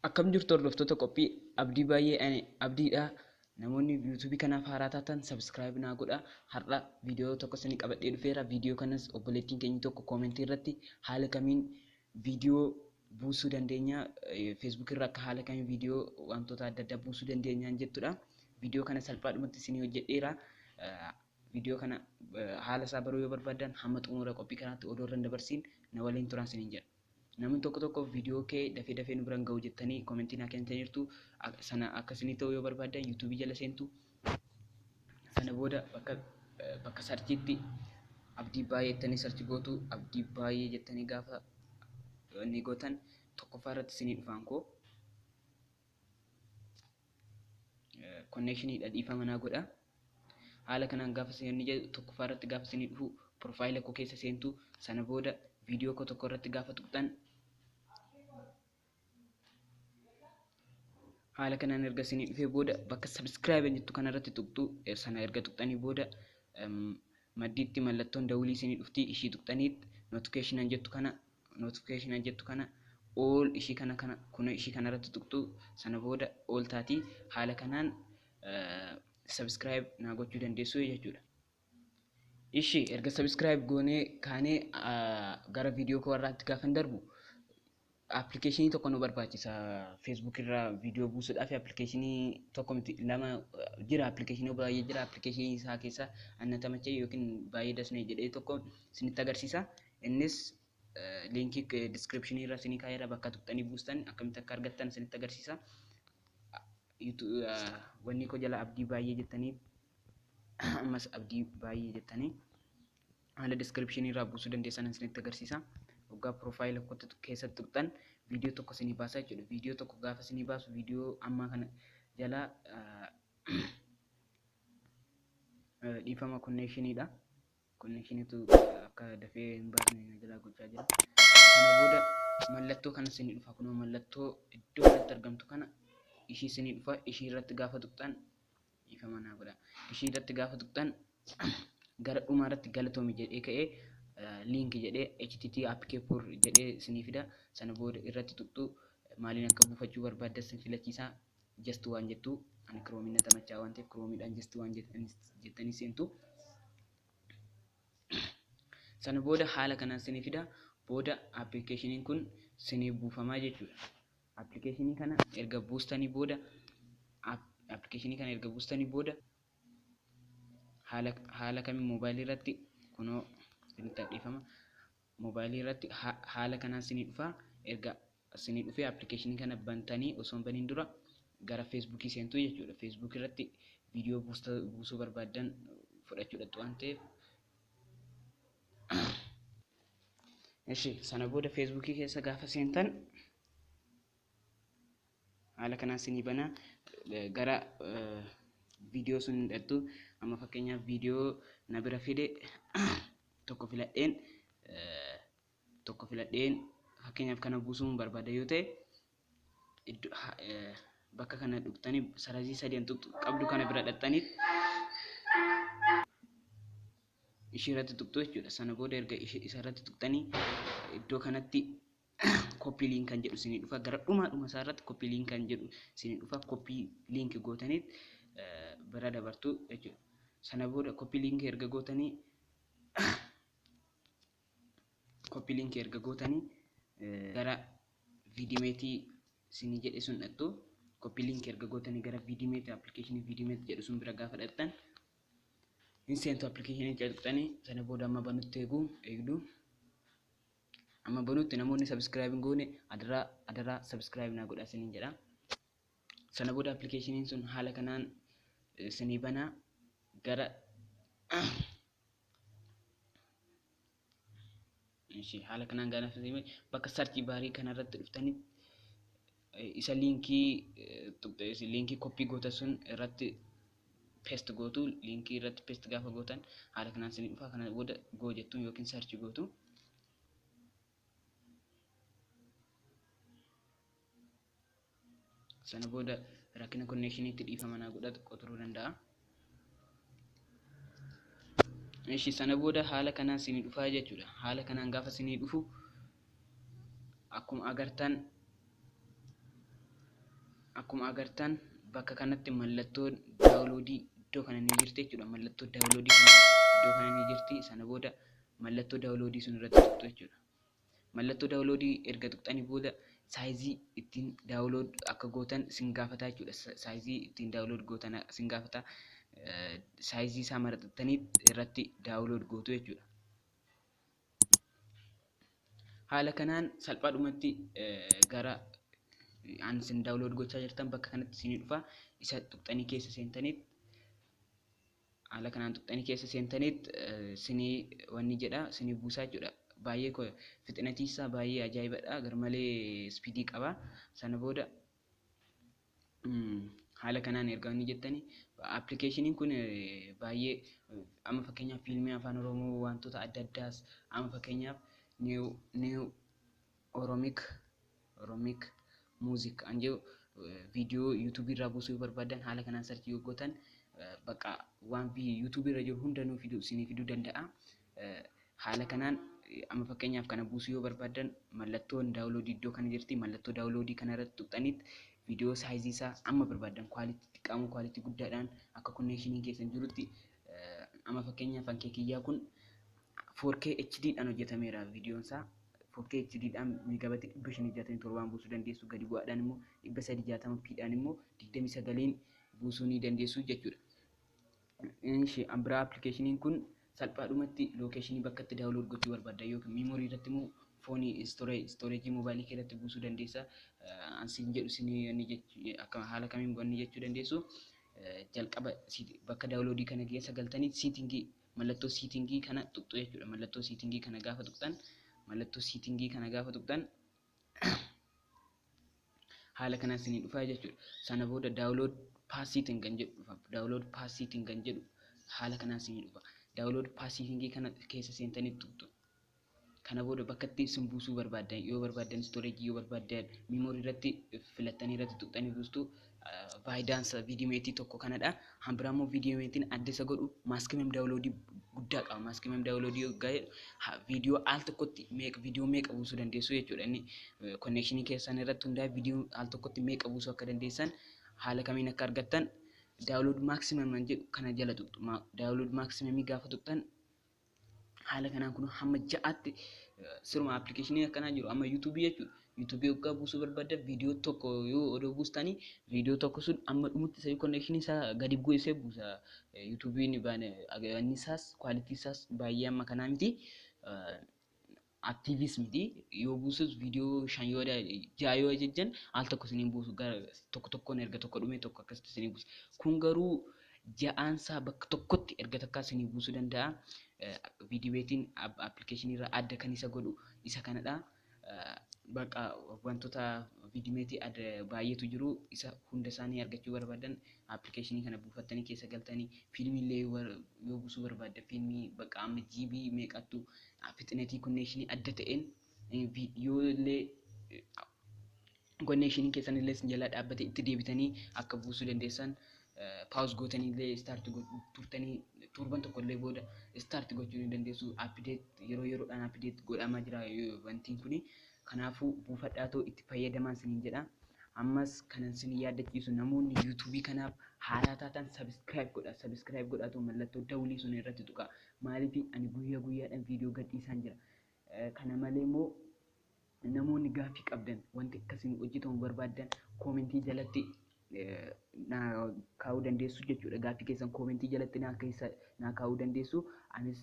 Akkam jirtu hordoftoota qophii abdii baay'ee ani abdiidha. Namoonni YouTube kanaaf haaraa taatan subscribe naa godha. Har'a viidiyoo tokko isinii qabadhee dhufeera. Viidiyoo kanas obboleettiin keenya tokko koomentii irratti haala kamiin viidiyoo buusuu dandeenya, Facebook irra akka haala kamiin viidiyoo wantoota adda addaa buusuu dandeenyaan jettudha. Viidiyoo kana salphaadhumatti isinii hojjedheera. Viidiyoo kana haala isaa baruu yoo barbaadan hamma xumura qophii kanaatti odoo irra hin dabarsiin na waliin turaa isiniin jedha. Namni tokko viidiyoo kee dafee nu biraan ga'u jettanii koomentii naa kennitanii jirtu. Sana akkasii ta'uu yoo barbaadan YouTube jala seentu. Sana booda bakka sarchiitti abdii baay'ee jettanii sarchi gootu. Abdii baay'ee jettanii gaafa ni gootan tokkoffaa irratti isinii dhufaan koo connection dhiifama naa godha. Haala kanaan gaafa isinii jedhu tokkoffaa irratti gaafa isinii dhufu profaayila koo keessa seentu. Sana booda viidiyoo koo tokko irratti gaafa tuqxan haala kanaan erga isinii dhufee booda bakka subscribe jettu kana irratti tuqxu. Sana erga tuqxanii booda maddiitti mallattoon dawulii isinii dhufti. Ishii tuqxaniit notification jettu kana all ishii kana kun ishii kana irratti tuqxu. Sana booda all taati. Haala kanaan subscribe naa gochuu dandeessu jechuudha. Ishii erga subscribe goonee kaanee gara viidiyoo koo irraatti gaafa darbu application tokko nu barbaachisa. Facebook irraa viidiyoo buusuudhaaf application tokko miti lama jira. Application baay'ee jira. Application isaa keessa annata macha yookiin baay'ee dasnee jedhee tokko isinitti agarsiisa. Innis linkii description irra isinii kaa'eera. Bakka tuqxanii buustan akkamitti akka argattan isinitti agarsiisa. Wanni koo jala abdii baay'ee jettanii ammas abdii baay'ee jettanii haala description irraa buusuu dandeessan isinitti agarsiisa. Waggaa profaayila keessatti tuqxan viidiyoo tokko isinii baasa jechuudha. Viidiyoo tokko gaafa isinii baasu viidiyoo ammaa kana jala dhiifama connectionidha. Connectionitu akka dafee hin baasne jala gochaa jira. Kana booda mallattoo kana isinii dhufa. Kunoo mallattoo iddoo kanatti argamtu kana ishii isinii dhufa. Ishii irratti gaafa tuqxan dhiifama naa godha. Ishii irratti gaafa tuqxan gara dhumaa irratti galatoomi jedhee ka'ee link jedhee http appkepur jedhee isinii fida. Sana booda irratti tuqxu. Maaliin akka buufachuu barbaaddan isin filachiisa. Just waan jettu ani kiroomiin na tamachaa waan ta'eef kiroomiidhaan just waan jettanii seentu. Sana booda haala kanaan isinii fida. Booda appilikeeshiniin kun isinii buufamaa jechuudha. Appilikeeshinii kana erga buustanii booda haala kamiin moobaayilii irratti kunoo isinitti dhiifama. Moobaayilii irratti haala kanaan isinii dhufa. Erga isinii dhufee appilikeeshinii kana bantanii osoo hin baniin dura gara Facebook seentu jechuudha. Facebook irratti viidiyoo buusuu barbaaddan fudhachuudhaaf waan ta'eef. Sana booda Facebook keessa gaafa seentan haala kanaan isinii bana. Gara viidiyoo sun hidhattu. Amma fakkeenyaaf viidiyoo na bira fide tokko filadheen fakkeenyaaf kana buusuun barbaada yoo ta'e bakka kana dhuftanii sarajii sadii qabdu kana bira dhaxxaniit ishii irratti tuqxu jechuudha. Sana booda erga isa irratti tuqxanii iddoo kanatti copy link kan jedhu isinii dhufa. Gara dhuma isaa irratti copy link kan jedhu isinii dhufa. Copy link gootaniit bira dabartu jechuudha. Sana booda copy link erga gootanii gara viidimeetii isinii jedhe sun dhattu. Copy link erga gootanii gara viidimeetii application viidimeetii jedhu sun bira gaafa dhattan hin seentu application jedhuttanii. Sana booda amma banutti eegdu. Amma banutti namoonni subscribe hin goone adaraa subscribe naa godhaa isiniin jedha. Sana booda application sun haala kanaan isinii banaa. Gara haala kanaan gaafasii bakka sarchii baarii kana irratti dhuftanii isa linkii copy gootan sun irratti paste gootu. Linkii irratti paste gaafa gootan haala kanaan isinii dhufa. Kana booda go jettu yookiin sarchi gootu. Sana booda rakkina connectionitti dhiifama naa godha qoturuu danda'a. Sana booda haala kanaan isinii dhufaa jechuudha. Haala kanaan gaafa isinii dhufu akkuma agartan akkuma agartan bakka kanatti mallattoo daawunloodii iddoo kana ni jirti jechuudha. Mallattoo daawunloodii kun iddoo kana ni jirti. Sana booda mallattoo daawunloodii sun irratti tuqxu jechuudha. Mallattoo daawunloodii erga tuqxanii booda saayizii ittiin daawunlood akka gootan sin gaafata jechuudha. Saayizii ittiin daawunlood gootan sin gaafata. Saayizii isaa marattanii irratti daawunlood gootu jechuudha. Haala kanaan salphaadhumatti gara sin daawunlood gochaa jirtan bakka kanatti isinii dhufa. Isa tuqxanii keessa seentaniit haala kanaan tuqxanii keessa seentaniit isinii wanni jedha isinii buusaa jechuudha. Baay'ee fixinatii isaa baay'ee ajaa'ibadha. Garmalee speedii qaba. Sana booda haala kanaan erga inni jettanii appilikeeshiniin kun baay'ee amma fakkeenyaaf fiilmii afaan Oromoo wantoota adda addaas amma fakkeenyaaf new oromic music anjoo viidiyoo YouTube irraa buusuu barbaadan haala kanaan sarchii gootan bakka waan YouTube irra jiru hundanuu isinii fiduu danda'a. Haala kanaan amma fakkeenyaaf kana buusuu yoo barbaadan mallattoon daawunloodii iddoo kana jirti. Mallattoo daawunloodii kana irratti tuqxaniit viidiyoo saayizii isaa amma barbaadan kwaalitii xiqqaamoo kwaalitii guddaadhaan akka konnekshinii keessan jirutti amma fakkeenyaaf ankeekiyyaa kun 4K HD dhaan hojjetameera viidiyoon isaa. 4K HD dhaan meegaabaayitii 567 buusuu dandeessu. Gadi bu'aadhaan immoo 360p dhaan immoo 29 buusuu ni dandeessu jechuudha. Inshi ambira appilikeeshiniin kun salphaadhumatti lookeeshinii bakka itti daawunlood gochuu barbaadda yookiin meemoorii irratti immoo foonii stooreejii moobaayilii keessatti buusuu dandeessa. Ansiin jedhu isinii akka haala kamiin wanni jechuu dandeessu. Jalqaba bakka daawunloodii kana keessa galtanii siitingii mallattoo siitingii kana tuqxu jechuudha. Mallattoo siitingii kana gaafa tuqxan haala kanaan isinii dhufaa jechuudha. Sana booda daawunlood paasiitiin kan jedhu dhufa. Daawunlood paasiitiin kan jedhu haala kanaan isinii dhufa. Daawunlood paasiitingii kana keessa seentanii tuqxu. Kana booda bakka itti isin buusuu barbaadan yoo barbaadan stooreejii yoo barbaadan meemoorii irratti filattanii irratti tuqxanii buustu. Faayidaan isaa viidiyomeetii tokko kanadha. Hambira immoo viidiyomeetiin adda isa godhu maaskimem daawunloodii guddaa qaba. Maaskimem daawunloodii viidiyoo al tokkotti viidiyoo meeqa buusuu dandeessu jechuudha. Inni konnekshinii keessan irratti hundaa'e viidiyoo al tokkotti meeqa buusuu akka dandeessan haala kamiin akka argattan daawunlood maaksimeem jedhu kana jala tuqxu. Daawunlood maaksimeemii gaafa tuqxan haala kanaan kun hamma 6tti siruma appilikeeshinii akkanaa jiru amma YouTube jechuudha. YouTube yookaan buusuu barbaadda viidiyoo tokko yoo odoo buustanii viidiyoo tokko sun amma dhumutti isa konnekshinii isaa gadi bu'ee buusa. YouTube'n baay'inni isaas kwaalitii isaas baay'ee amma kanaa miti. Aktiivis miti yoo buusus viidiyoo 5 yoo 6 yoo ajajjan al tokko isiniin buusu tokko tokkoon erga tokko dhume tokko akkasitti isiniin buusu. Kun garuu 6 bakka tokkotti erga takkaa isinii buusuu danda'a. Viidiyomeetiin appilikeeshinii irraa adda kan isa godhu isa kanadha. Bakka wantoota viidiyomeetii adda baay'eetu jiru. Isa hunda isaanii argachuu barbaadan appilikeeshinii kana buufattanii keessa galtanii fiilmiillee yoo buusuu barbaaddan fiilmii bakka amma GB meeqattu fixinetii konnekshinii adda ta'een yoo illee konnekshinii keessan illee isin jalaa dhaabbate itti deebitanii akka buusuu dandeessan paawus gootanii illee staart turtanii turban tokko illee booda staart gochuu ni dandeessu. Update yeroodhaan update godhamaa jira wantiin kuni. Kanaafuu buufadhaatoo itti fayyadamaa isiniin jedha. Ammas kanan isin yaadachiisu namoonni YouTube kanaaf haaraa taatan subscribe godhaatoo mallattoo dawulii sun irratti tuqa. Maaliif ani guyyaa guyyaadhaan viidiyoo gadhiisaan jira. Kana malee immoo namoonni gaaffii qabdan wanti akkasiin hojjetamu barbaadan koomentii jalatti kaa'uu dandeessu jechuudha. Gaaffii keessan koomentii jalatti naa kaa'uu dandeessu. Anis